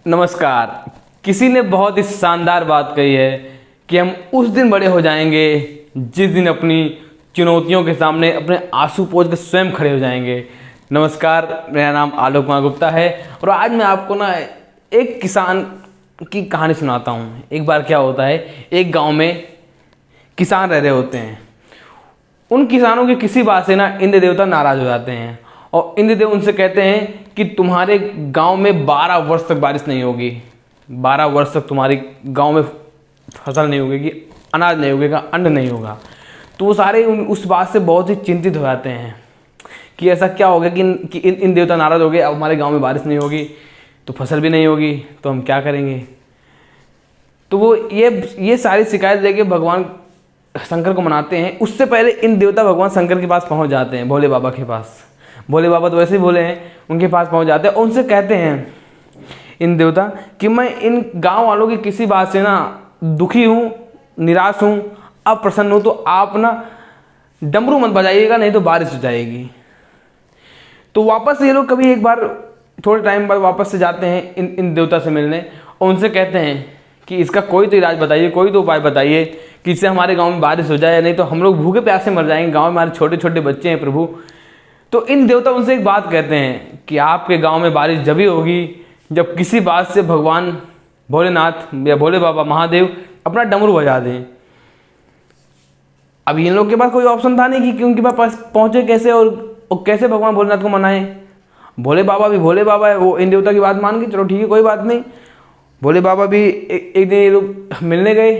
नमस्कार। किसी ने बहुत ही शानदार बात कही है कि हम उस दिन बड़े हो जाएंगे जिस दिन अपनी चुनौतियों के सामने अपने आंसू पोंछ के स्वयं खड़े हो जाएंगे। नमस्कार, मेरा नाम आलोक कुमार गुप्ता है और आज मैं आपको एक किसान की कहानी सुनाता हूँ। एक बार क्या होता है, एक गांव में किसान रह रहे होते हैं। उन किसानों की किसी बात से इंद्र देवता नाराज़ हो जाते हैं और इंद्र देव उनसे कहते हैं कि तुम्हारे गांव में 12 वर्ष तक बारिश नहीं होगी, 12 वर्ष तक तुम्हारे गांव में फसल नहीं होगी, अनाज नहीं होगा, अन्न नहीं होगा। तो वो सारे उस बात से बहुत ही चिंतित हो जाते हैं कि ऐसा क्या होगा कि इन देवता नाराज़ हो गए, अब हमारे गांव में बारिश नहीं होगी तो फसल भी नहीं होगी, तो हम क्या करेंगे। तो वो ये सारी शिकायत लेके भगवान शंकर को मनाते हैं। उससे पहले इन देवता भगवान शंकर के पास पहुंच जाते हैं, भोले बाबा के पास। भोले बाबा तो वैसे ही बोले हैं, उनके पास पहुंच जाते हैं और उनसे कहते हैं इन देवता कि मैं इन गांव वालों की किसी बात से दुखी हूँ, निराश हूँ, अप्रसन्न हूँ, तो आप डमरू मत बजाइएगा, नहीं तो बारिश हो जाएगी। तो वापस ये लोग कभी एक बार थोड़े टाइम बाद वापस से जाते हैं इन देवता से मिलने और उनसे कहते हैं कि इसका कोई तो इलाज बताइए, कोई तो उपाय बताइए कि इससे हमारे गांव में बारिश हो जाए, नहीं तो हम लोग भूखे प्यासे मर जाएंगे, गांव में हमारे छोटे छोटे बच्चे हैं प्रभु। तो इन देवता उनसे एक बात कहते हैं कि आपके गांव में बारिश जब ही होगी जब किसी बात से भगवान भोलेनाथ या भोले बाबा महादेव अपना डमरू बजा दें। अब इन लोग के पास कोई ऑप्शन था नहीं कि उनके पास पहुंचे कैसे और कैसे भगवान भोलेनाथ को मनाएं। भोले बाबा भी भोले बाबा है, वो इन देवता की बात मान के चलो ठीक है, कोई बात नहीं। भोले बाबा भी एक दिन ये लोग मिलने गए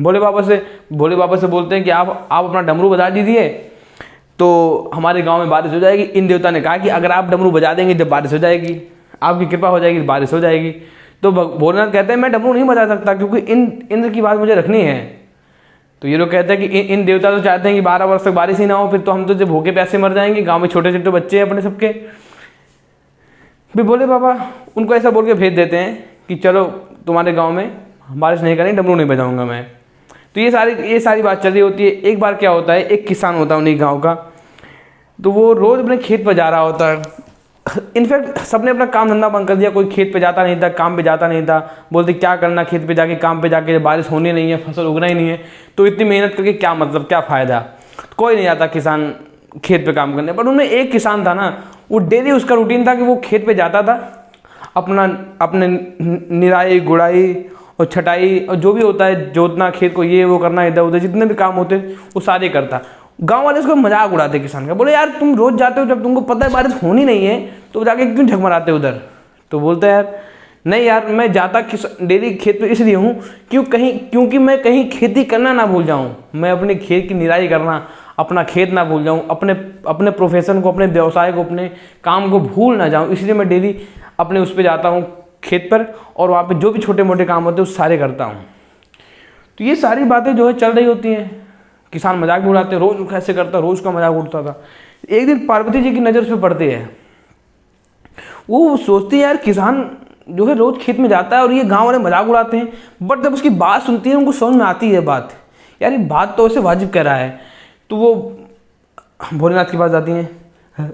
भोले बाबा से बोलते हैं कि आप अपना डमरू बजा दीजिए तो हमारे गांव में बारिश हो जाएगी। इन देवता ने कहा कि अगर आप डमरू बजा देंगे जब बारिश हो जाएगी, आपकी कृपा हो जाएगी, बारिश हो जाएगी। तो भोलेनाथ कहते हैं मैं डमरू नहीं बजा सकता क्योंकि इंद्र की बात मुझे रखनी है। तो ये लोग कहते हैं कि इन देवता तो चाहते हैं कि 12 वर्ष तक बारिश ही ना हो, फिर तो हम तो जब भूखे प्यासे मर जाएंगे, गाँव में छोटे छोटे बच्चे हैं अपने सबके। फिर भोले बाबा उनको ऐसा बोल के भेज देते हैं कि चलो तुम्हारे गाँव में बारिश नहीं करेंगे, डमरू नहीं बजाऊँगा मैं। तो ये सारी बात चल रही होती है। एक बार क्या होता है, एक किसान होता है उन्हीं गांव का, तो वो रोज़ अपने खेत पर जा रहा होता है। इनफैक्ट सबने अपना काम धंधा बंद कर दिया, कोई खेत पे जाता नहीं था, काम पे जाता नहीं था। बोलते क्या करना खेत पे जाके, काम पे जाके, जब बारिश होनी नहीं है, फसल उगना ही नहीं है तो इतनी मेहनत करके क्या मतलब, क्या फ़ायदा। कोई नहीं आता किसान खेत पे काम करने। पर उनमें एक किसान था वो डेली उसका रूटीन था कि वो खेत पे जाता था, अपने निराई गुड़ाई और छटाई और जो भी होता है, जोतना खेत को, ये वो करना, इधर उधर जितने भी काम होते वो सारे करता। गांव वाले उसको मजाक उड़ाते किसान का, बोले यार तुम रोज जाते हो, जब तुमको पता है बारिश होनी नहीं है तो जाके क्यों झकमराते हो उधर। तो बोलता है यार नहीं यार, मैं जाता डेली खेत पे इसलिए हूँ क्योंकि मैं कहीं खेती करना ना भूल जाऊँ, मैं अपने खेत की निराई करना, अपना खेत ना भूल जाऊँ, अपने प्रोफेशन को, अपने व्यवसाय को, अपने काम को भूल ना जाऊँ, इसलिए मैं डेली अपने उस पर जाता हूँ खेत पर और वहाँ पे जो भी छोटे मोटे काम होते हैं वो सारे करता हूँ। तो ये सारी बातें जो है चल रही होती हैं, किसान मजाक भी उड़ाते, रोज़ कैसे करता, रोज़ का मजाक उड़ता था। एक दिन पार्वती जी की नज़र उस पर पड़ती है। वो सोचती है यार किसान जो है रोज़ खेत में जाता है और ये गाँव वाले मजाक उड़ाते हैं, बट जब उसकी बात सुनती है उनको समझ में आती है बात, यार ये बात तो ऐसे वाजिब कह रहा है। तो वो भोलेनाथ के पास जाती हैं,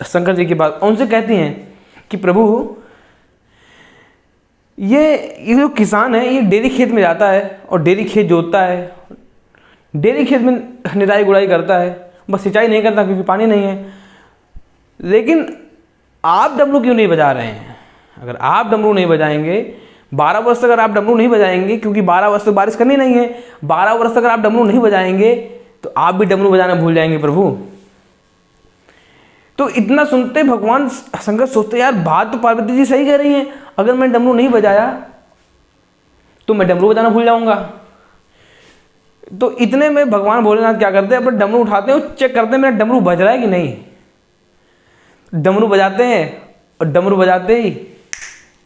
शंकर जी के पास, उनसे कहती हैं कि प्रभु ये जो किसान है ये डेली खेत में जाता है और डेली खेत जोतता है, डेली खेत में निराई गुड़ाई करता है, बस सिंचाई नहीं करता क्योंकि पानी नहीं है। लेकिन आप डमरू क्यों नहीं बजा रहे हैं? अगर आप डमरू नहीं बजाएंगे, 12 वर्ष तक अगर आप डमरू नहीं बजाएंगे, क्योंकि 12 वर्ष तक बारिश करनी नहीं है, 12 वर्ष तक अगर आप डमरू नहीं बजाएंगे तो आप भी डमरू बजाना भूल जाएंगे प्रभु। तो इतना सुनते भगवान शंकर सोचते यार बात तो पार्वती जी सही कह रही हैं, अगर मैं डमरू नहीं बजाया तो मैं डमरू बजाना भूल जाऊंगा। तो इतने में भगवान भोलेनाथ क्या करते हैं, अपने डमरू उठाते हैं और चेक करते हैं मेरा डमरू बज रहा है कि नहीं। डमरू बजाते हैं और डमरू बजाते ही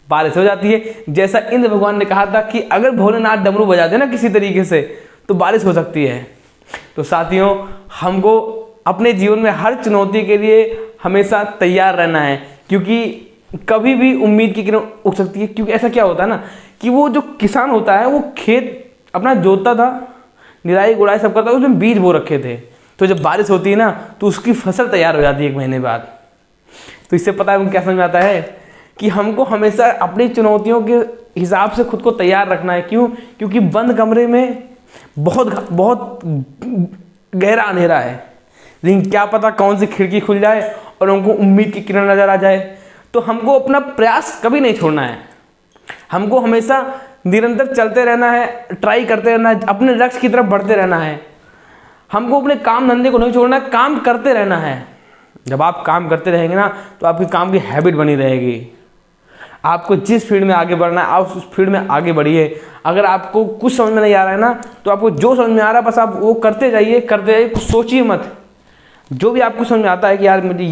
बारिश हो जाती है। जैसा इंद्र भगवान ने कहा था कि अगर भोलेनाथ डमरू बजाते ना किसी तरीके से तो बारिश हो सकती है। तो साथियों, हमको अपने जीवन में हर चुनौती के लिए हमेशा तैयार रहना है, क्योंकि कभी भी उम्मीद की किरण उग सकती है। क्योंकि ऐसा क्या होता है कि वो जो किसान होता है वो खेत अपना जोतता था, निराई गुड़ाई सब करता था, उसमें बीज बो रखे थे। तो जब बारिश होती है तो उसकी फसल तैयार हो जाती है 1 महीने बाद। तो इससे पता है क्या समझ में आता है कि हमको हमेशा अपनी चुनौतियों के हिसाब से खुद को तैयार रखना है। क्यों? क्योंकि बंद कमरे में बहुत बहुत गहरा अंधेरा है, लेकिन क्या पता कौन सी खिड़की खुल जाए और हमको उम्मीद की किरण नजर आ जाए। तो हमको अपना प्रयास कभी नहीं छोड़ना है, हमको हमेशा निरंतर चलते रहना है, ट्राई करते रहना है, अपने लक्ष्य की तरफ बढ़ते रहना है। हमको अपने काम धंधे को नहीं छोड़ना है, काम करते रहना है। जब आप काम करते रहेंगे ना तो आपकी काम की हैबिट बनी रहेगी। आपको जिस फील्ड में आगे बढ़ना है आप उस फील्ड में आगे बढ़िए। अगर आपको कुछ समझ में नहीं आ रहा है ना तो आपको जो समझ में आ रहा है बस आप वो करते जाइए, कुछ सोचिए मत। जो भी आपको समझ में आता है कि यार मुझे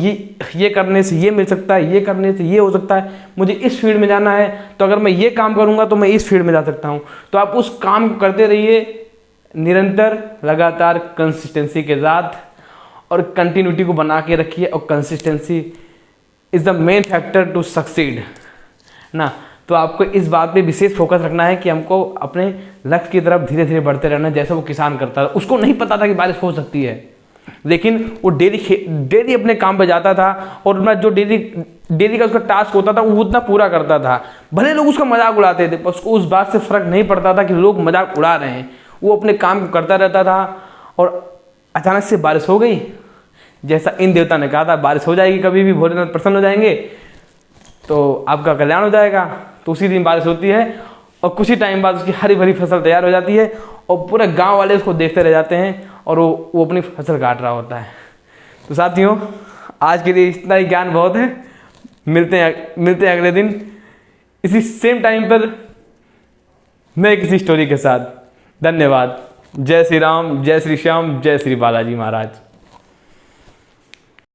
ये करने से ये मिल सकता है, ये करने से ये हो सकता है, मुझे इस फील्ड में जाना है, तो अगर मैं ये काम करूँगा तो मैं इस फील्ड में जा सकता हूँ, तो आप उस काम को करते रहिए निरंतर, लगातार, कंसिस्टेंसी के साथ, और कंटिन्यूटी को बना के रखिए। और consistency is the main factor to succeed ना। तो आपको इस बात पे विशेष फोकस रखना है कि हमको अपने लक्ष्य की तरफ धीरे धीरे बढ़ते रहना है। जैसे वो किसान करता था, उसको नहीं पता था कि बारिश हो सकती है, लेकिन वो डेली अपने काम पे जाता था और अपना जो डेली का उसका टास्क होता था वो उतना पूरा करता था। भले लोग उसका मजाक उड़ाते थे पर उसको उस बात से फर्क नहीं पड़ता था कि लोग मजाक उड़ा रहे हैं, वो अपने काम को करता रहता था। और अचानक से बारिश हो गई, जैसा इन देवता ने कहा था बारिश हो जाएगी, कभी भी भोलेनाथ प्रसन्न हो जाएंगे तो आपका कल्याण हो जाएगा। तो उसी दिन बारिश होती है और कुछ ही टाइम बाद उसकी हरी भरी फसल तैयार हो जाती है और पूरे गांव वाले उसको देखते रह जाते हैं और वो अपनी फसल काट रहा होता है। तो साथियों, आज के लिए इतना ही ज्ञान बहुत है। मिलते हैं अगले दिन इसी सेम टाइम पर नए किसी स्टोरी के साथ। धन्यवाद। जय श्री राम, जय श्री श्याम, जय श्री बालाजी महाराज।